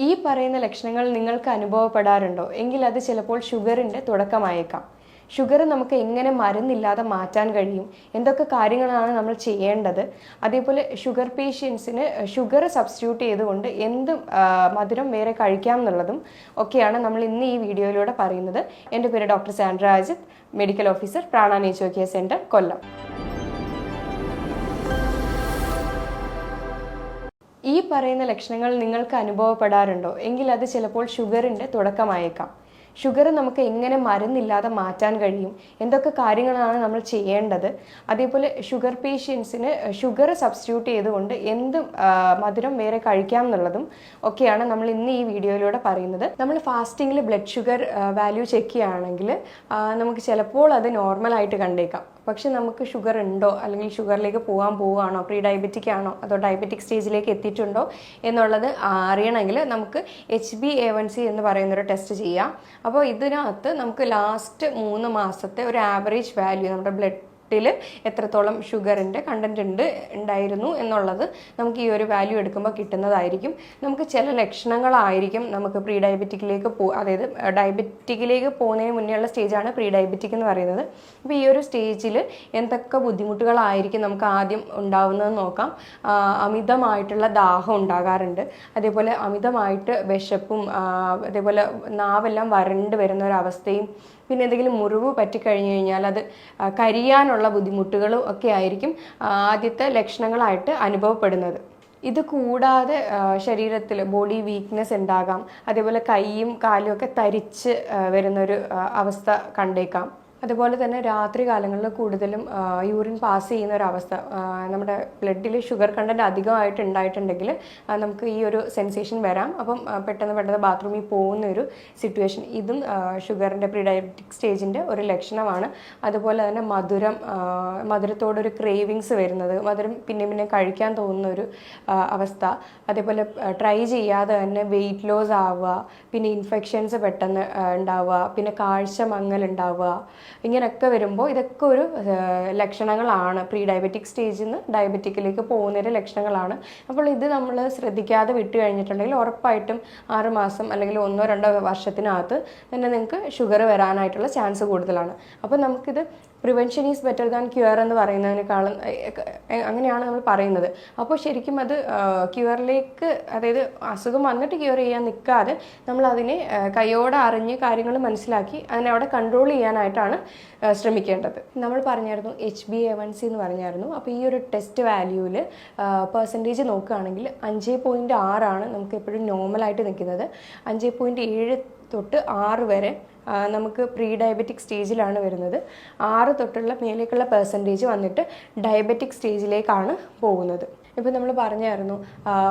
ഈ പറയുന്ന ലക്ഷണങ്ങൾ നിങ്ങൾക്ക് അനുഭവപ്പെടാറുണ്ടോ എങ്കിൽ അത് ചിലപ്പോൾ ഷുഗറിൻ്റെ തുടക്കമായേക്കാം. ഷുഗർ നമുക്ക് എങ്ങനെ മരുന്നില്ലാതെ മാറ്റാൻ കഴിയും, എന്തൊക്കെ കാര്യങ്ങളാണ് നമ്മൾ ചെയ്യേണ്ടത്, അതേപോലെ ഷുഗർ പേഷ്യൻസിന് ഷുഗർ സബ്സ്റ്റിറ്റ്യൂട്ട് ചെയ്തുകൊണ്ട് എന്ത് മധുരം വേറെ കഴിക്കാം എന്നുള്ളതും ഒക്കെയാണ് നമ്മൾ ഇന്ന് ഈ വീഡിയോയിലൂടെ പറയുന്നത്. എൻ്റെ പേര് doctor Sandra Ajith, medical officer, Prana nature care centre, Kollam. ഈ പറയുന്ന ലക്ഷണങ്ങൾ നിങ്ങൾക്ക് അനുഭവപ്പെടാറുണ്ടോ എങ്കിൽ അത് ചിലപ്പോൾ ഷുഗറിൻ്റെ തുടക്കമായേക്കാം. ഷുഗർ നമുക്ക് എങ്ങനെ മരുന്നില്ലാതെ മാറ്റാൻ കഴിയും, എന്തൊക്കെ കാര്യങ്ങളാണ് നമ്മൾ ചെയ്യേണ്ടത്, അതേപോലെ ഷുഗർ പേഷ്യൻസിന് ഷുഗർ സബ്സ്റ്റിറ്റ്യൂട്ട് ചെയ്തുകൊണ്ട് എന്ത് മധുരം വേറെ കഴിക്കാം എന്നുള്ളതും ഒക്കെയാണ് നമ്മൾ ഇന്ന് ഈ വീഡിയോയിലൂടെ പറയുന്നത്. നമ്മൾ ഫാസ്റ്റിങ്ങിൽ ബ്ലഡ് ഷുഗർ വാല്യൂ ചെക്ക് ചെയ്യുകയാണെങ്കിൽ നമുക്ക് ചിലപ്പോൾ അത് നോർമലായിട്ട് കണ്ടേക്കാം. പക്ഷെ നമുക്ക് ഷുഗർ ഉണ്ടോ അല്ലെങ്കിൽ ഷുഗറിലേക്ക് പോവുകയാണോ, പ്രീ ഡയബറ്റിക് ആണോ അതോ ഡയബറ്റിക് സ്റ്റേജിലേക്ക് എത്തിയിട്ടുണ്ടോ എന്നുള്ളത് അറിയണമെങ്കിൽ നമുക്ക് HbA1c എന്ന് പറയുന്നൊരു ടെസ്റ്റ് ചെയ്യാം. അപ്പോൾ ഇതിനകത്ത് നമുക്ക് ലാസ്റ്റ് 3 മാസത്തെ ഒരു ആവറേജ് വാല്യൂ, നമ്മുടെ ബ്ലഡ് എത്രത്തോളം ഷുഗറിൻ്റെ കണ്ടന്റ് ഉണ്ടായിരുന്നു എന്നുള്ളത് നമുക്ക് ഈ ഒരു വാല്യൂ എടുക്കുമ്പോൾ കിട്ടുന്നതായിരിക്കും. നമുക്ക് ചില ലക്ഷണങ്ങളായിരിക്കും നമുക്ക് പ്രീ ഡയബറ്റിക്കിലേക്ക് അതായത് ഡയബറ്റിക്കിലേക്ക് പോകുന്നതിന് മുന്നേയുള്ള സ്റ്റേജാണ് പ്രീ ഡയബറ്റിക് എന്ന് പറയുന്നത്. അപ്പോൾ ഈ ഒരു സ്റ്റേജിൽ എന്തൊക്കെ ബുദ്ധിമുട്ടുകളായിരിക്കും നമുക്ക് ആദ്യം ഉണ്ടാവുന്നതെന്ന് നോക്കാം. അമിതമായിട്ടുള്ള ദാഹം ഉണ്ടാകാറുണ്ട്, അതേപോലെ അമിതമായിട്ട് വിശപ്പും, അതേപോലെ നാവെല്ലാം വരണ്ട് വരുന്ന ഒരവസ്ഥയും, പിന്നെ എന്തെങ്കിലും മുറിവ് പറ്റിക്കഴിഞ്ഞു കഴിഞ്ഞാൽ അത് കരിയാനുള്ള ബുദ്ധിമുട്ടുകളും ഒക്കെ ആയിരിക്കും ആദ്യത്തെ ലക്ഷണങ്ങളായിട്ട് അനുഭവപ്പെടുന്നത്. ഇത് കൂടാതെ ശരീരത്തിൽ ബോഡി വീക്ക്നെസ് ഉണ്ടാകാം, അതേപോലെ കൈയും കാലും ഒക്കെ തരിച്ച് വരുന്നൊരു അവസ്ഥ കണ്ടേക്കാം. അതുപോലെ തന്നെ രാത്രി കാലങ്ങളിൽ കൂടുതലും യൂറിൻ പാസ് ചെയ്യുന്ന ഒരവസ്ഥ, നമ്മുടെ ബ്ലഡിൽ ഷുഗർ കണ്ടന്റ് അധികമായിട്ട് ഉണ്ടായിട്ടുണ്ടെങ്കിൽ നമുക്ക് ഈ ഒരു സെൻസേഷൻ വരാം. അപ്പം പെട്ടെന്ന് ബാത്റൂമിൽ പോകുന്ന ഒരു സിറ്റുവേഷൻ, ഇതും ഷുഗറിൻ്റെ പ്രീ ഡയബറ്റിക് സ്റ്റേജിൻ്റെ ഒരു ലക്ഷണമാണ്. അതുപോലെ തന്നെ മധുരത്തോടൊരു ക്രേവിങ്സ് വരുന്നത്, മധുരം പിന്നെ കഴിക്കാൻ തോന്നുന്ന ഒരു അവസ്ഥ, അതേപോലെ ട്രൈ ചെയ്യാതെ തന്നെ വെയിറ്റ് ലോസ് ആവുക, പിന്നെ ഇൻഫെക്ഷൻസ് പെട്ടെന്ന് ഉണ്ടാവുക, പിന്നെ കാഴ്ച മങ്ങൽ ഉണ്ടാവുക, ഇങ്ങനെയൊക്കെ വരുമ്പോൾ ഇതൊക്കെ ഒരു ലക്ഷണങ്ങളാണ്. പ്രീ ഡയബറ്റിക് സ്റ്റേജിൽ നിന്ന് ഡയബറ്റിക്കിലേക്ക് പോകുന്നതിൻ്റെ ലക്ഷണങ്ങളാണ്. അപ്പോൾ ഇത് നമ്മൾ ശ്രദ്ധിക്കാതെ വിട്ട് കഴിഞ്ഞിട്ടുണ്ടെങ്കിൽ ഉറപ്പായിട്ടും 6 മാസം അല്ലെങ്കിൽ 1-2 വർഷത്തിനകത്ത് തന്നെ നിങ്ങൾക്ക് ഷുഗർ വരാനായിട്ടുള്ള ചാൻസ് കൂടുതലാണ്. അപ്പോൾ നമുക്കിത് prevention is better than cure എന്ന് പറയുന്നതിനേക്കാളും അങ്ങനെയാണ് നമ്മൾ പറയുന്നത്. അപ്പോൾ ശരിക്കും അത് ക്യൂറിലേക്ക്, അതായത് അസുഖം വന്നിട്ട് ക്യൂർ ചെയ്യാൻ നിൽക്കാതെ നമ്മൾ അതിനെ കൈയോടെ അറിഞ്ഞ് കാര്യങ്ങൾ മനസ്സിലാക്കി അതിനെ അവിടെ കൺട്രോൾ ചെയ്യാനായിട്ടാണ് ശ്രമിക്കേണ്ടത്. നമ്മൾ പറഞ്ഞായിരുന്നു HbA1c എന്ന് പറഞ്ഞായിരുന്നു. അപ്പോൾ ഈ ഒരു ടെസ്റ്റ് വാല്യൂവിൽ പെർസെൻറ്റേജ് നോക്കുകയാണെങ്കിൽ 5.6 ആണ് നമുക്ക് എപ്പോഴും നോർമലായിട്ട് നിൽക്കുന്നത്. 5.7 തൊട്ട് 6 വരെ നമുക്ക് പ്രീ ഡയബറ്റിക് സ്റ്റേജിലാണ് വരുന്നത്. 6 തൊട്ടുള്ള മേലേക്കുള്ള പെർസെൻറ്റേജ് വന്നിട്ട് ഡയബറ്റിക് സ്റ്റേജിലേക്കാണ് പോകുന്നത്. ഇപ്പോൾ നമ്മൾ പറഞ്ഞായിരുന്നു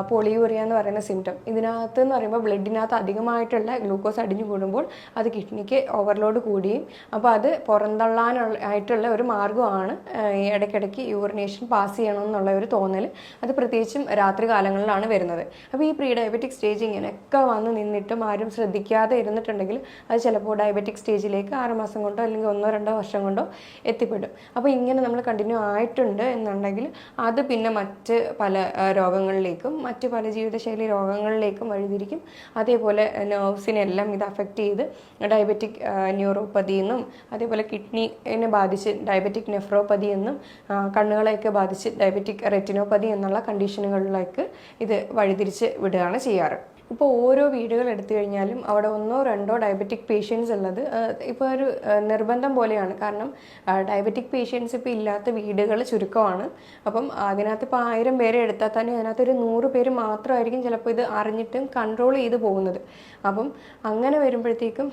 പോളിയൂറിയ എന്ന് പറയുന്ന സിംറ്റം. ഇതിനകത്ത് എന്ന് പറയുമ്പോൾ ബ്ലഡിനകത്ത് അധികമായിട്ടുള്ള ഗ്ലൂക്കോസ് അടിഞ്ഞു കൂടുമ്പോൾ അത് കിഡ്നിക്ക് ഓവർലോഡ് കൂടുകയും അപ്പോൾ അത് പുറന്തള്ളാനായിട്ടുള്ള ഒരു മാർഗ്ഗമാണ് ഇടയ്ക്കിടയ്ക്ക് യൂറിനേഷൻ പാസ് ചെയ്യണമെന്നുള്ള ഒരു തോന്നൽ. അത് പ്രത്യേകിച്ചും രാത്രി കാലങ്ങളിലാണ് വരുന്നത്. അപ്പോൾ ഈ പ്രീ ഡയബറ്റിക് സ്റ്റേജ് ഇങ്ങനെയൊക്കെ വന്ന് നിന്നിട്ടും ആരും ശ്രദ്ധിക്കാതെ ഇരുന്നിട്ടുണ്ടെങ്കിൽ അത് ചിലപ്പോൾ ഡയബറ്റിക് സ്റ്റേജിലേക്ക് 6 മാസം കൊണ്ടോ അല്ലെങ്കിൽ 1-2 വർഷം കൊണ്ടോ എത്തിപ്പെടും. അപ്പോൾ ഇങ്ങനെ നമ്മൾ കണ്ടിന്യൂ ആയിട്ടുണ്ട് എന്നുണ്ടെങ്കിൽ അത് പിന്നെ മറ്റ് പല രോഗങ്ങളിലേക്കും മറ്റ് പല ജീവിതശൈലി രോഗങ്ങളിലേക്കും വഴിതിരിക്കും. അതേപോലെ നെർവ്സിനെല്ലാം ഇത് അഫക്റ്റ് ചെയ്ത് ഡയബറ്റിക് ന്യൂറോപ്പതി എന്നും, അതേപോലെ കിഡ്നിനെ ബാധിച്ച് ഡയബറ്റിക് നെഫ്രോപ്പതി എന്നും, കണ്ണുകളെയൊക്കെ ബാധിച്ച് ഡയബറ്റിക് റെറ്റിനോപ്പതി എന്നുള്ള കണ്ടീഷനുകളിലേക്ക് ഇത് വഴിതിരിച്ച് വിടുകയാണ് ചെയ്യാറ്. ഇപ്പോൾ ഓരോ വീടുകൾ എടുത്തു കഴിഞ്ഞാലും അവിടെ 1-2 ഡയബറ്റിക് പേഷ്യൻസ് ഉള്ളത് ഇപ്പോൾ ഒരു നിർബന്ധം പോലെയാണ്. കാരണം ഡയബറ്റിക് പേഷ്യൻസ് ഇപ്പോൾ ഇല്ലാത്ത വീടുകൾ ചുരുക്കമാണ്. അപ്പം അതിനകത്ത് ഇപ്പോൾ 1000 പേരെ എടുത്താൽ തന്നെ അതിനകത്തൊരു 100 പേര് മാത്രമായിരിക്കും ചിലപ്പോൾ ഇത് അറിഞ്ഞിട്ടും കൺട്രോൾ ചെയ്ത് പോകുന്നത്. അപ്പം അങ്ങനെ വരുമ്പോഴത്തേക്കും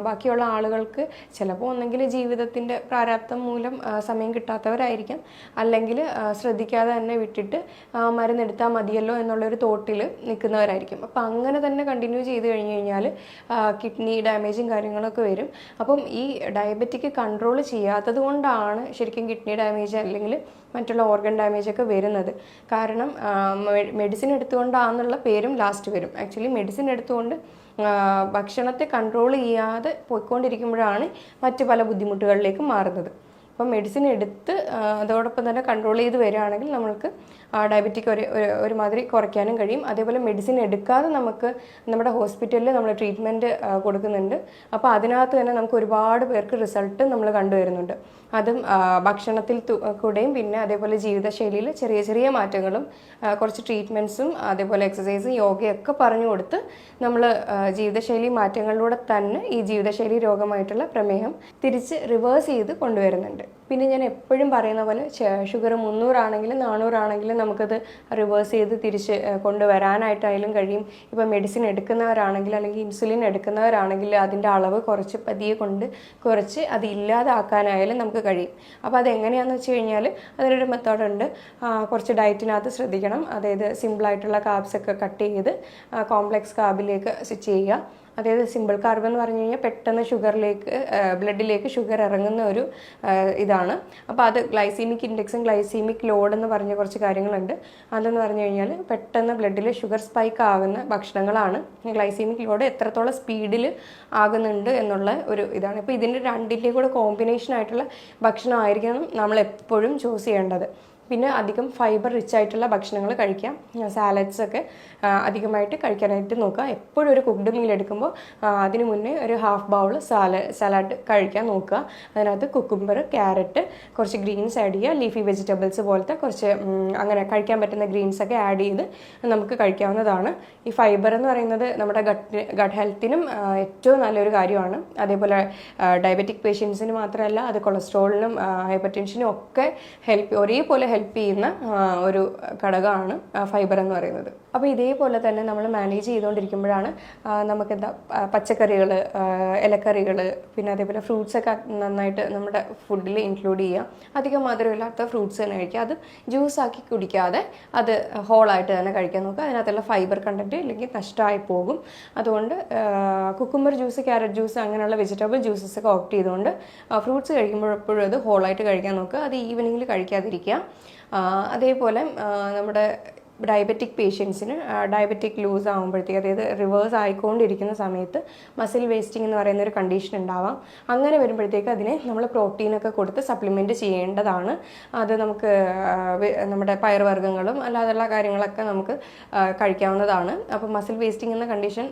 ബാക്കിയുള്ള ആളുകൾക്ക് ചിലപ്പോൾ ഒന്നെങ്കിൽ ജീവിതത്തിൻ്റെ പ്രാരാബ്ദം മൂലം സമയം കിട്ടാത്തവരായിരിക്കാം, അല്ലെങ്കിൽ ശ്രദ്ധിക്കാതെ തന്നെ വിട്ടിട്ട് മരുന്നെടുത്താൽ മതിയല്ലോ എന്നുള്ളൊരു തോട്ടിൽ നിൽക്കുന്നവരായിരിക്കും. അപ്പം അങ്ങനെ തന്നെ കണ്ടിന്യൂ ചെയ്ത് കഴിഞ്ഞ് കഴിഞ്ഞാൽ കിഡ്നി ഡാമേജും കാര്യങ്ങളൊക്കെ വരും. അപ്പം ഈ ഡയബറ്റിക് കൺട്രോൾ ചെയ്യാത്തത് കൊണ്ടാണ് ശരിക്കും കിഡ്നി ഡാമേജ് അല്ലെങ്കിൽ മറ്റുള്ള ഓർഗൻ ഡാമേജൊക്കെ വരുന്നത്. കാരണം മെഡിസിൻ എടുത്തുകൊണ്ടാണെന്നുള്ള പേരും ലാസ്റ്റ് വരും. ആക്ച്വലി മെഡിസിൻ എടുത്തുകൊണ്ട് ഭക്ഷണത്തെ കൺട്രോൾ ചെയ്യാതെ പോയിക്കൊണ്ടിരിക്കുമ്പോഴാണ് മറ്റ് പല ബുദ്ധിമുട്ടുകളിലേക്കും മാറുന്നത്. അപ്പം മെഡിസിൻ എടുത്ത് അതോടൊപ്പം തന്നെ കൺട്രോൾ ചെയ്ത് വരികയാണെങ്കിൽ നമ്മൾക്ക് ഡയബറ്റിക് ഒരുമാതിരി കുറയ്ക്കാനും കഴിയും. അതേപോലെ മെഡിസിൻ എടുക്കാതെ നമുക്ക് നമ്മുടെ ഹോസ്പിറ്റലിൽ നമ്മൾ ട്രീറ്റ്മെൻറ്റ് കൊടുക്കുന്നുണ്ട്. അപ്പോൾ അതിനകത്ത് തന്നെ നമുക്ക് ഒരുപാട് പേർക്ക് റിസൾട്ട് നമ്മൾ കണ്ടുവരുന്നുണ്ട്. അതും ഭക്ഷണത്തിൽ കൂടെയും പിന്നെ അതേപോലെ ജീവിതശൈലിയിൽ ചെറിയ ചെറിയ മാറ്റങ്ങളും കുറച്ച് ട്രീറ്റ്മെൻറ്റ്സും അതേപോലെ എക്സസൈസും യോഗയൊക്കെ പറഞ്ഞു കൊടുത്ത് നമ്മൾ ജീവിതശൈലി മാറ്റങ്ങളിലൂടെ തന്നെ ഈ ജീവിതശൈലി രോഗമായിട്ടുള്ള പ്രമേഹം തിരിച്ച് റിവേഴ്സ് ചെയ്ത് കൊണ്ടുവരുന്നുണ്ട്. പിന്നെ ഞാൻ എപ്പോഴും പറയുന്ന പോലെ ഷുഗർ 300 ആണെങ്കിലും 400 ആണെങ്കിലും നമുക്കത് റിവേഴ്സ് ചെയ്ത് തിരിച്ച് കൊണ്ടുവരാനായിട്ടായാലും കഴിയും. ഇപ്പോൾ മെഡിസിൻ എടുക്കുന്നവരാണെങ്കിൽ അല്ലെങ്കിൽ ഇൻസുലിൻ എടുക്കുന്നവരാണെങ്കിൽ അതിൻ്റെ അളവ് കുറച്ച് പതിയെ കൊണ്ട് കുറച്ച് അത് ഇല്ലാതാക്കാനായാലും നമുക്ക് കഴിയും. അപ്പോൾ അതെങ്ങനെയാണെന്ന് വെച്ച് കഴിഞ്ഞാൽ അതിനൊരു മെത്തേഡുണ്ട്. കുറച്ച് ഡയറ്റിനകത്ത് ശ്രദ്ധിക്കണം. അതായത് സിമ്പിളായിട്ടുള്ള കാർബ്സൊക്കെ കട്ട് ചെയ്ത് കോംപ്ലക്സ് കാർബിലേക്ക് സ്വിച്ച് ചെയ്യുക. അതായത് സിമ്പിൾ കാർബ് എന്ന് പറഞ്ഞു കഴിഞ്ഞാൽ പെട്ടെന്ന് ബ്ലഡിലേക്ക് ഷുഗർ ഇറങ്ങുന്ന ഒരു ഇതാണ്. അപ്പോൾ അത് ഗ്ലൈസീമിക് ഇൻഡെക്സും ഗ്ലൈസീമിക് ലോഡ് എന്ന് പറഞ്ഞ കുറച്ച് കാര്യങ്ങളുണ്ട്. അതെന്ന് പറഞ്ഞു കഴിഞ്ഞാൽ പെട്ടെന്ന് ബ്ലഡിൽ ഷുഗർ സ്പൈക്ക് ആകുന്ന ഭക്ഷണങ്ങളാണ്. ഗ്ലൈസീമിക് ലോഡ് എത്രത്തോളം സ്പീഡിൽ ആകുന്നുണ്ട് എന്നുള്ള ഒരു ഇതാണ്. ഇപ്പോൾ ഇതിൻ്റെ രണ്ടിൻ്റെയും കൂടെ കോമ്പിനേഷൻ ആയിട്ടുള്ള ഭക്ഷണമായിരിക്കണം നമ്മൾ എപ്പോഴും ചൂസ് ചെയ്യേണ്ടത്. പിന്നെ അധികം ഫൈബർ റിച്ച് ആയിട്ടുള്ള ഭക്ഷണങ്ങൾ കഴിക്കാം. സാലഡ്സൊക്കെ അധികമായിട്ട് കഴിക്കാനായിട്ട് നോക്കുക. എപ്പോഴും ഒരു കുക്ക്ഡ് മീൽ എടുക്കുമ്പോൾ അതിന് മുന്നേ ഒരു ഹാഫ് ബൗൾ സലാഡ് കഴിക്കാൻ നോക്കുക. അതിനകത്ത് കുക്കുംബർ, ക്യാരറ്റ്, കുറച്ച് ഗ്രീൻസ് ആഡ് ചെയ്യുക. ലീഫി വെജിറ്റബിൾസ് പോലത്തെ കുറച്ച് അങ്ങനെ കഴിക്കാൻ പറ്റുന്ന ഗ്രീൻസൊക്കെ ആഡ് ചെയ്ത് നമുക്ക് കഴിക്കാവുന്നതാണ്. ഈ ഫൈബർ എന്ന് പറയുന്നത് നമ്മുടെ ഗട്ട് ഹെൽത്തിനും ഏറ്റവും നല്ലൊരു കാര്യമാണ്. അതേപോലെ ഡയബറ്റിക് പേഷ്യൻസിന് മാത്രമല്ല, അത് കൊളസ്ട്രോളിനും ഹൈപ്പർ ടെൻഷനും ഒക്കെ ഒരേപോലെ ഹെൽപ്പ് ചെയ്യുന്ന ഒരു ഘടകമാണ് ഫൈബർ എന്ന് പറയുന്നത്. അപ്പോൾ ഇതേപോലെ തന്നെ നമ്മൾ മാനേജ് ചെയ്തുകൊണ്ടിരിക്കുമ്പോഴാണ് നമുക്കെന്താ പച്ചക്കറികൾ, ഇലക്കറികൾ, പിന്നെ അതേപോലെ ഫ്രൂട്ട്സൊക്കെ നന്നായിട്ട് നമ്മുടെ ഫുഡിൽ ഇൻക്ലൂഡ് ചെയ്യുക. അധികം മധുരമില്ലാത്ത ഫ്രൂട്ട്സ് തന്നെ കഴിക്കുക. അത് ജ്യൂസാക്കി കുടിക്കാതെ അത് ഹോളായിട്ട് തന്നെ കഴിക്കാൻ നോക്കുക. അതിനകത്തുള്ള ഫൈബർ കണ്ടൻറ്റ് ഇല്ലെങ്കിൽ നഷ്ടമായി പോകും. അതുകൊണ്ട് കുക്കുംബർ ജ്യൂസ്, ക്യാരറ്റ് ജ്യൂസ് അങ്ങനെയുള്ള വെജിറ്റബിൾ ജ്യൂസസ് ഒക്കെ ഓപ്റ്റ് ചെയ്തുകൊണ്ട് ഫ്രൂട്ട്സ് കഴിക്കുമ്പോൾ എപ്പോഴും അത് ഹോളായിട്ട് കഴിക്കാൻ നോക്കുക. അത് ഈവനിങ്ങിൽ കഴിക്കാതിരിക്കുക. അതേപോലെ നമ്മുടെ ഡയബറ്റിക് പേഷ്യൻസിന് ഡയബറ്റിക് ലൂസ് ആകുമ്പോഴത്തേക്ക്, അതായത് റിവേഴ്സ് ആയിക്കൊണ്ടിരിക്കുന്ന സമയത്ത് മസിൽ വേസ്റ്റിംഗ് എന്ന് പറയുന്ന ഒരു കണ്ടീഷൻ ഉണ്ടാവാം. അങ്ങനെ വരുമ്പോഴത്തേക്ക് അതിനെ നമ്മൾ പ്രോട്ടീനൊക്കെ കൊടുത്ത് സപ്ലിമെൻറ്റ് ചെയ്യേണ്ടതാണ്. അത് നമുക്ക് നമ്മുടെ പയറുവർഗ്ഗങ്ങളും അല്ലാതുള്ള കാര്യങ്ങളൊക്കെ നമുക്ക് കഴിക്കാവുന്നതാണ്. അപ്പോൾ മസിൽ വേസ്റ്റിംഗ് എന്ന കണ്ടീഷൻ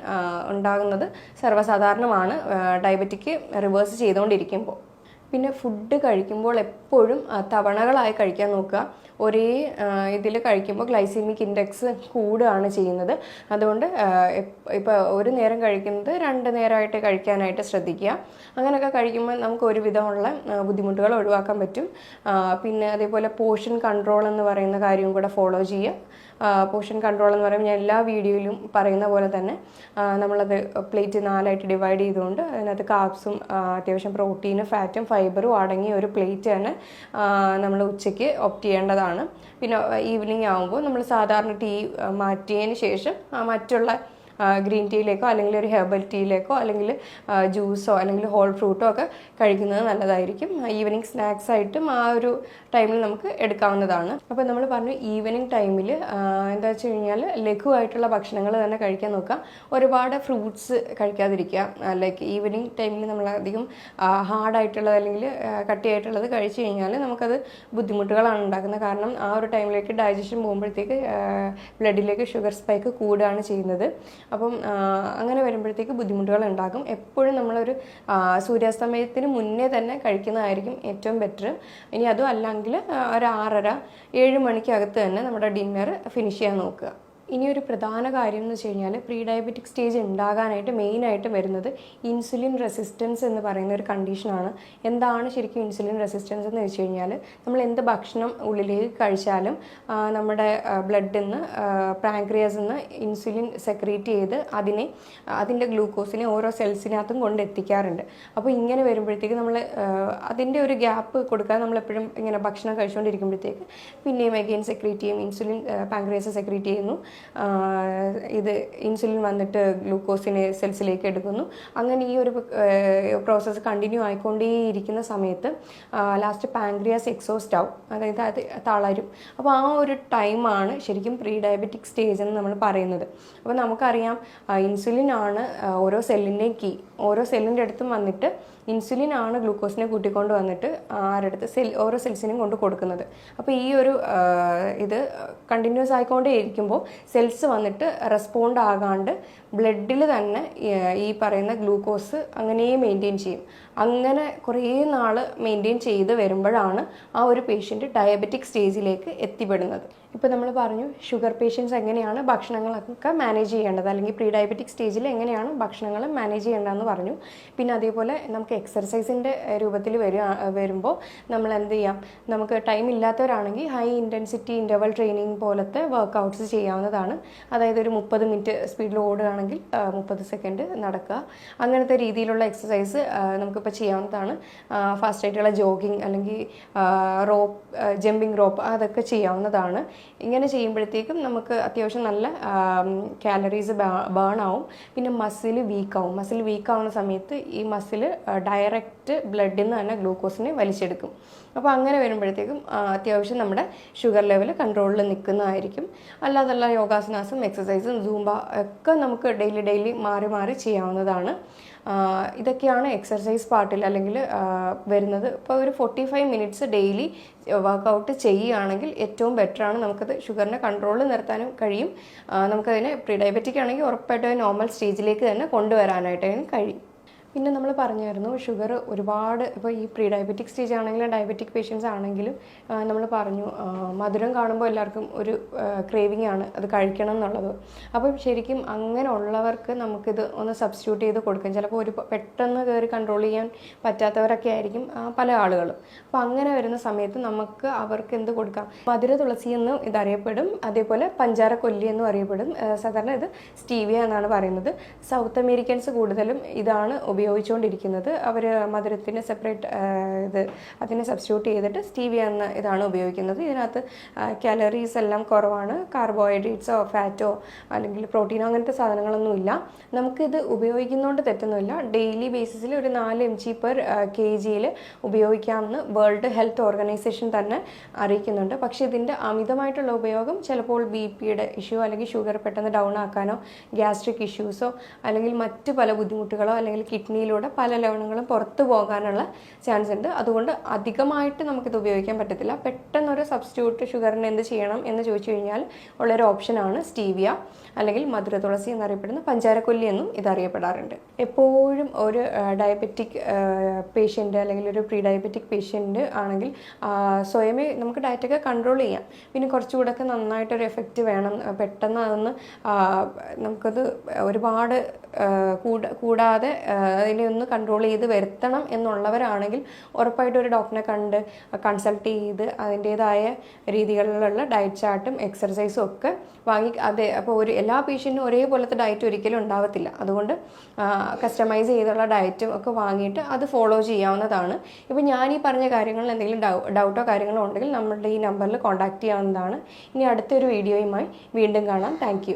ഉണ്ടാകുന്നത് സർവ്വസാധാരണമാണ് ഡയബറ്റിക് റിവേഴ്സ് ചെയ്തുകൊണ്ടിരിക്കുമ്പോൾ. പിന്നെ ഫുഡ് കഴിക്കുമ്പോൾ എപ്പോഴും തവണകളായി കഴിക്കാൻ നോക്കുക. ഒരേ ഇതിൽ കഴിക്കുമ്പോൾ ഗ്ലൈസീമിക് ഇൻഡെക്സ് കൂടുകയാണ് ചെയ്യുന്നത്. അതുകൊണ്ട് ഇപ്പോൾ ഒരു നേരം കഴിക്കുന്നത് 2 നേരമായിട്ട് കഴിക്കാനായിട്ട് ശ്രദ്ധിക്കുക. അങ്ങനെയൊക്കെ കഴിക്കുമ്പോൾ നമുക്ക് ഒരുവിധമുള്ള ബുദ്ധിമുട്ടുകൾ ഒഴിവാക്കാൻ പറ്റും. പിന്നെ അതേപോലെ പോർഷൻ കൺട്രോൾ എന്ന് പറയുന്ന കാര്യവും കൂടെ ഫോളോ ചെയ്യുക. പോർഷൻ കൺട്രോൾ എന്ന് പറയുമ്പോൾ ഞാൻ എല്ലാ വീഡിയോയിലും പറയുന്ന പോലെ തന്നെ നമ്മളത് പ്ലേറ്റ് 4ആയിട്ട് ഡിവൈഡ് ചെയ്തുകൊണ്ട് അതിനകത്ത് കാർബ്സും അത്യാവശ്യം പ്രോട്ടീനും ഫാറ്റും ഫൈബറും അടങ്ങിയ ഒരു പ്ലേറ്റ് തന്നെ നമ്മൾ ഉച്ചയ്ക്ക് ഓപ്റ്റ് ചെയ്യേണ്ടതാണ്. പിന്നെ ഈവനിങ് ആകുമ്പോൾ നമ്മൾ സാധാരണ ടീ മാറ്റിയതിന് ശേഷം മറ്റുള്ള ഗ്രീൻ ടീയിലേക്കോ അല്ലെങ്കിൽ ഒരു ഹെർബൽ ടീയിലേക്കോ അല്ലെങ്കിൽ ജ്യൂസോ അല്ലെങ്കിൽ ഹോൾ ഫ്രൂട്ടോ ഒക്കെ കഴിക്കുന്നത് നല്ലതായിരിക്കും. ഈവനിങ് സ്നാക്സ് ആയിട്ടും ആ ഒരു ടൈമിൽ നമുക്ക് എടുക്കാവുന്നതാണ്. അപ്പോൾ നമ്മൾ പറഞ്ഞു ഈവനിങ് ടൈമിൽ എന്താ വെച്ച് കഴിഞ്ഞാൽ ലഘുവായിട്ടുള്ള ഭക്ഷണങ്ങൾ തന്നെ കഴിക്കാൻ നോക്കുക. ഒരുപാട് ഫ്രൂട്ട്സ് കഴിക്കാതിരിക്കുക. ലൈക്ക് ഈവനിങ് ടൈമിൽ നമ്മൾ അധികം ഹാർഡായിട്ടുള്ളത് അല്ലെങ്കിൽ കട്ടിയായിട്ടുള്ളത് കഴിച്ചു കഴിഞ്ഞാൽ നമുക്കത് ബുദ്ധിമുട്ടുകളാണ് ഉണ്ടാക്കുന്നത്. കാരണം ആ ഒരു ടൈമിലേക്ക് ഡൈജഷൻ പോകുമ്പോഴത്തേക്ക് ബ്ലഡിലേക്ക് ഷുഗർ സ്പൈക്ക് കൂടുകയാണ് ചെയ്യുന്നത്. അപ്പം അങ്ങനെ വരുമ്പോഴത്തേക്ക് ബുദ്ധിമുട്ടുകൾ ഉണ്ടാകും. എപ്പോഴും നമ്മളൊരു സൂര്യാസ്തമയത്തിന് മുന്നേ തന്നെ കഴിക്കുന്നതായിരിക്കും ഏറ്റവും ബെറ്റർ. ഇനി അതും അല്ലെങ്കിൽ ഒരു 6:30-7 മണിക്കകത്ത് തന്നെ നമ്മുടെ ഡിന്നർ ഫിനിഷ് ചെയ്യാൻ നോക്കുക. ഇനിയൊരു പ്രധാന കാര്യം എന്ന് വെച്ച് കഴിഞ്ഞാൽ പ്രീ ഡയബറ്റിക് സ്റ്റേജ് ഉണ്ടാകാനായിട്ട് മെയിനായിട്ട് വരുന്നത് ഇൻസുലിൻ റെസിസ്റ്റൻസ് എന്ന് പറയുന്ന ഒരു കണ്ടീഷനാണ്. എന്താണ് ശരിക്കും ഇൻസുലിൻ റെസിസ്റ്റൻസ് എന്ന് വെച്ച് കഴിഞ്ഞാൽ നമ്മൾ എന്ത് ഭക്ഷണം ഉള്ളിലേക്ക് കഴിച്ചാലും നമ്മുടെ ബ്ലഡിൽ നിന്ന് പാൻക്രിയാസിൽ നിന്ന് ഇൻസുലിൻ സെക്രീറ്റ് ചെയ്ത് അതിൻ്റെ ഗ്ലൂക്കോസിനെ ഓരോ സെൽസിനകത്തും കൊണ്ടെത്തിക്കാറുണ്ട്. അപ്പോൾ ഇങ്ങനെ വരുമ്പോഴത്തേക്ക് നമ്മൾ അതിൻ്റെ ഒരു ഗ്യാപ്പ് കൊടുക്കാതെ നമ്മളെപ്പോഴും ഇങ്ങനെ ഭക്ഷണം കഴിച്ചുകൊണ്ടിരിക്കുമ്പോഴത്തേക്ക് പിന്നെയും അഗെയിൻ സെക്രീറ്റ് ചെയ്യും, ഇൻസുലിൻ പാൻക്രിയാസ് സെക്രീറ്റ് ചെയ്യുന്നു. ഇത് ഇൻസുലിൻ വന്നിട്ട് ഗ്ലൂക്കോസിനെ സെൽസിലേക്ക് എടുക്കുന്നു. അങ്ങനെ ഈ ഒരു പ്രോസസ്സ് കണ്ടിന്യൂ ആയിക്കൊണ്ടേയിരിക്കുന്ന സമയത്ത് ലാസ്റ്റ് പാൻക്രിയാസ് എക്സോസ്റ്റ് ആവും, അതായത് അത് തളരും. അപ്പോൾ ആ ഒരു ടൈമാണ് ശരിക്കും പ്രീ ഡയബറ്റിക് സ്റ്റേജ് എന്ന് നമ്മൾ പറയുന്നത്. അപ്പോൾ നമുക്കറിയാം ഇൻസുലിൻ ആണ് ഓരോ സെല്ലിൻ്റെയും കീ. ഓരോ സെല്ലിൻ്റെ അടുത്തും വന്നിട്ട് ഇൻസുലിൻ ആണ് ഗ്ലൂക്കോസിനെ കൂട്ടിക്കൊണ്ട് വന്നിട്ട് ആരടുത്ത് ഓരോ സെൽസിനും കൊണ്ട് കൊടുക്കുന്നത്. അപ്പോൾ ഈ ഒരു ഇത് കണ്ടിന്യൂസ് ആയിക്കൊണ്ടേ ഇരിക്കുമ്പോൾ സെൽസ് വന്നിട്ട് റെസ്പോണ്ട് ആകാണ്ട് ബ്ലഡിൽ തന്നെ ഈ പറയുന്ന ഗ്ലൂക്കോസ് അങ്ങനെ മെയിൻറ്റെയിൻ ചെയ്യും. അങ്ങനെ കുറേ നാൾ മെയിൻറ്റെയിൻ ചെയ്ത് വരുമ്പോഴാണ് ആ ഒരു പേഷ്യൻ്റ് ഡയബറ്റിക് സ്റ്റേജിലേക്ക് എത്തിപ്പെടുന്നത്. ഇപ്പോൾ നമ്മൾ പറഞ്ഞു ഷുഗർ പേഷ്യൻസ് എങ്ങനെയാണ് ഭക്ഷണങ്ങളൊക്കെ മാനേജ് ചെയ്യേണ്ടത്, അല്ലെങ്കിൽ പ്രീ ഡയബറ്റിക് സ്റ്റേജിൽ എങ്ങനെയാണ് ഭക്ഷണങ്ങൾ മാനേജ് ചെയ്യേണ്ടതെന്ന് പറഞ്ഞു. പിന്നെ അതേപോലെ നമുക്ക് എക്സർസൈസിൻ്റെ രൂപത്തിൽ വരുമ്പോൾ നമ്മൾ എന്ത് ചെയ്യാം, നമുക്ക് ടൈം ഇല്ലാത്തവരാണെങ്കിൽ ഹൈ ഇൻറ്റൻസിറ്റി ഇൻ്റർവൽ ട്രെയിനിങ് പോലത്തെ വർക്കൗട്ട്സ് ചെയ്യാവുന്നതാണ്. അതായത് ഒരു 30 മിനിറ്റ് സ്പീഡിൽ ഓടുകയാണെങ്കിൽ 30 സെക്കൻഡ് നടക്കുക, അങ്ങനത്തെ രീതിയിലുള്ള എക്സസൈസ് നമുക്കിപ്പോൾ ചെയ്യാവുന്നതാണ്. ഫാസ്റ്റായിട്ടുള്ള ജോഗിങ് അല്ലെങ്കിൽ റോപ്പ് ജമ്പിങ് റോപ്പ് അതൊക്കെ ചെയ്യാവുന്നതാണ്. ഇങ്ങനെ ചെയ്യുമ്പോഴത്തേക്കും നമുക്ക് അത്യാവശ്യം നല്ല കാലറീസ് ബേൺ ആവും. പിന്നെ മസിൽ വീക്കാവും. മസിൽ വീക്കാവുന്ന സമയത്ത് ഈ മസിൽ ഡയറക്റ്റ് ബ്ലഡിൽ നിന്ന് തന്നെ ഗ്ലൂക്കോസിനെ വലിച്ചെടുക്കും. അപ്പോൾ അങ്ങനെ വരുമ്പോഴത്തേക്കും അത്യാവശ്യം നമ്മുടെ ഷുഗർ ലെവൽ കൺട്രോളിൽ നിൽക്കുന്നതായിരിക്കും. അല്ലാതുള്ള യോഗാസനാസും എക്സസൈസും സൂംബ ഒക്കെ നമുക്ക് ഡെയിലി മാറി മാറി ചെയ്യാവുന്നതാണ്. ഇതൊക്കെയാണ് എക്സർസൈസ് പാർട്ടിൽ അല്ലെങ്കിൽ വരുന്നത്. ഇപ്പോൾ ഒരു 45 മിനിറ്റ്സ് ഡെയിലി വർക്കൗട്ട് ചെയ്യുകയാണെങ്കിൽ ഏറ്റവും ബെറ്ററാണ്. നമുക്കത് ഷുഗറിനെ കൺട്രോളിൽ നിർത്താനും കഴിയും. നമുക്കതിനെ പ്രീ ഡയബറ്റിക് ആണെങ്കിൽ ഉറപ്പായിട്ടും നോർമൽ സ്റ്റേജിലേക്ക് തന്നെ കൊണ്ടുവരാനായിട്ട് കഴിയും. പിന്നെ നമ്മൾ പറഞ്ഞായിരുന്നു ഷുഗർ ഒരുപാട് ഇപ്പോൾ ഈ പ്രീ ഡയബറ്റിക് സ്റ്റേജ് ആണെങ്കിലും ഡയബറ്റിക് പേഷ്യൻസ് ആണെങ്കിലും നമ്മൾ പറഞ്ഞു മധുരം കാണുമ്പോൾ എല്ലാവർക്കും ഒരു ക്രേവിങ് ആണ് അത് കഴിക്കണം എന്നുള്ളത്. അപ്പം ശരിക്കും അങ്ങനെ ഉള്ളവർക്ക് നമുക്കിത് ഒന്ന് സബ്സ്റ്റിറ്റ്യൂട്ട് ചെയ്ത് കൊടുക്കാം. ചിലപ്പോൾ പെട്ടെന്ന് കയറി കൺട്രോൾ ചെയ്യാൻ പറ്റാത്തവരൊക്കെ ആയിരിക്കും പല ആളുകളും. അപ്പോൾ അങ്ങനെ വരുന്ന സമയത്ത് നമുക്ക് അവർക്ക് എന്ത് കൊടുക്കാം, മധുര തുളസി എന്നും ഇതറിയപ്പെടും, അതേപോലെ പഞ്ചാര കൊല്ലി എന്നും അറിയപ്പെടും. സാധാരണ ഇത് സ്റ്റീവിയ എന്നാണ് പറയുന്നത്. സൗത്ത് അമേരിക്കൻസ് കൂടുതലും ഇതാണ് ഉപയോഗിച്ചുകൊണ്ടിരിക്കുന്നത്. അവർ മധുരത്തിന് സെപ്പറേറ്റ് അതിനെ സബ്സ്റ്റിറ്റ്യൂട്ട് ചെയ്തിട്ട് സ്റ്റീവിയ എന്ന ഇതാണ് ഉപയോഗിക്കുന്നത്. ഇതിനകത്ത് കാലറീസ് എല്ലാം കുറവാണ്. കാർബോഹൈഡ്രേറ്റ്സോ ഫാറ്റോ അല്ലെങ്കിൽ പ്രോട്ടീനോ അങ്ങനത്തെ സാധനങ്ങളൊന്നുമില്ല. നമുക്കിത് ഉപയോഗിക്കുന്നതുകൊണ്ട് തെറ്റൊന്നുമില്ല. ഡെയിലി ബേസിസിൽ ഒരു 4 mg/kg ഉപയോഗിക്കാമെന്ന് വേൾഡ് ഹെൽത്ത് ഓർഗനൈസേഷൻ തന്നെ അറിയിക്കുന്നുണ്ട്. പക്ഷേ ഇതിൻ്റെ അമിതമായിട്ടുള്ള ഉപയോഗം ചിലപ്പോൾ BP-യുടെ ഇഷ്യൂ അല്ലെങ്കിൽ ഷുഗർ പെട്ടെന്ന് ഡൗൺ ആക്കാനോ ഗ്യാസ്ട്രിക് ഇഷ്യൂസോ അല്ലെങ്കിൽ മറ്റ് പല ബുദ്ധിമുട്ടുകളോ അല്ലെങ്കിൽ കിഡ്നിയിലൂടെ പല ലവണങ്ങളും പുറത്തു പോകാനുള്ള ചാൻസ് ഉണ്ട്. അതുകൊണ്ട് അധികമായിട്ട് നമുക്കിത് ഉപയോഗിക്കാൻ പറ്റത്തില്ല. പെട്ടെന്നൊരു സബ്സ്റ്റിറ്റ്യൂട്ട് ഷുഗറിന് എന്ത് ചെയ്യണം എന്ന് ചോദിച്ചു കഴിഞ്ഞാൽ ഉള്ളൊരു ഓപ്ഷനാണ് സ്റ്റീവിയ അല്ലെങ്കിൽ മധുര തുളസി എന്നറിയപ്പെടുന്ന പഞ്ചാരക്കൊല്ലി എന്നും ഇതറിയപ്പെടാറുണ്ട്. എപ്പോഴും ഒരു ഡയബറ്റിക് പേഷ്യൻ്റ് അല്ലെങ്കിൽ ഒരു പ്രീ ഡയബറ്റിക് പേഷ്യൻ്റ് ആണെങ്കിൽ സ്വയമേ നമുക്ക് ഡയറ്റൊക്കെ കൺട്രോൾ ചെയ്യാം. പിന്നെ കുറച്ചുകൂടെ ഒക്കെ നന്നായിട്ടൊരു എഫക്റ്റ് വേണം. പെട്ടെന്ന് അതൊന്ന് നമുക്കത് ഒരുപാട് കൂടാതെ അതിനെ ഒന്ന് കൺട്രോൾ ചെയ്ത് വരുത്തണം എന്നുള്ളവരാണെങ്കിൽ ഉറപ്പായിട്ടും ഒരു ഡോക്ടറെ കണ്ട് കൺസൾട്ട് ചെയ്ത് അതിൻ്റേതായ രീതികളിലുള്ള ഡയറ്റ് ചാർട്ടും എക്സർസൈസും ഒക്കെ വാങ്ങി അപ്പോൾ എല്ലാ പേഷ്യൻറ്റിനും ഒരേപോലത്തെ ഡയറ്റ് ഒരിക്കലും ഉണ്ടാവത്തില്ല. അതുകൊണ്ട് കസ്റ്റമൈസ് ചെയ്തുള്ള ഡയറ്റും ഒക്കെ വാങ്ങിയിട്ട് അത് ഫോളോ ചെയ്യാവുന്നതാണ്. ഇപ്പോൾ ഞാൻ ഈ പറഞ്ഞ കാര്യങ്ങളിൽ എന്തെങ്കിലും ഡൗട്ടോ കാര്യങ്ങളോ ഉണ്ടെങ്കിൽ നമ്മളുടെ ഈ നമ്പറിൽ കോൺടാക്റ്റ് ചെയ്യാവുന്നതാണ്. ഇനി അടുത്തൊരു വീഡിയോയുമായി വീണ്ടും കാണാം. താങ്ക്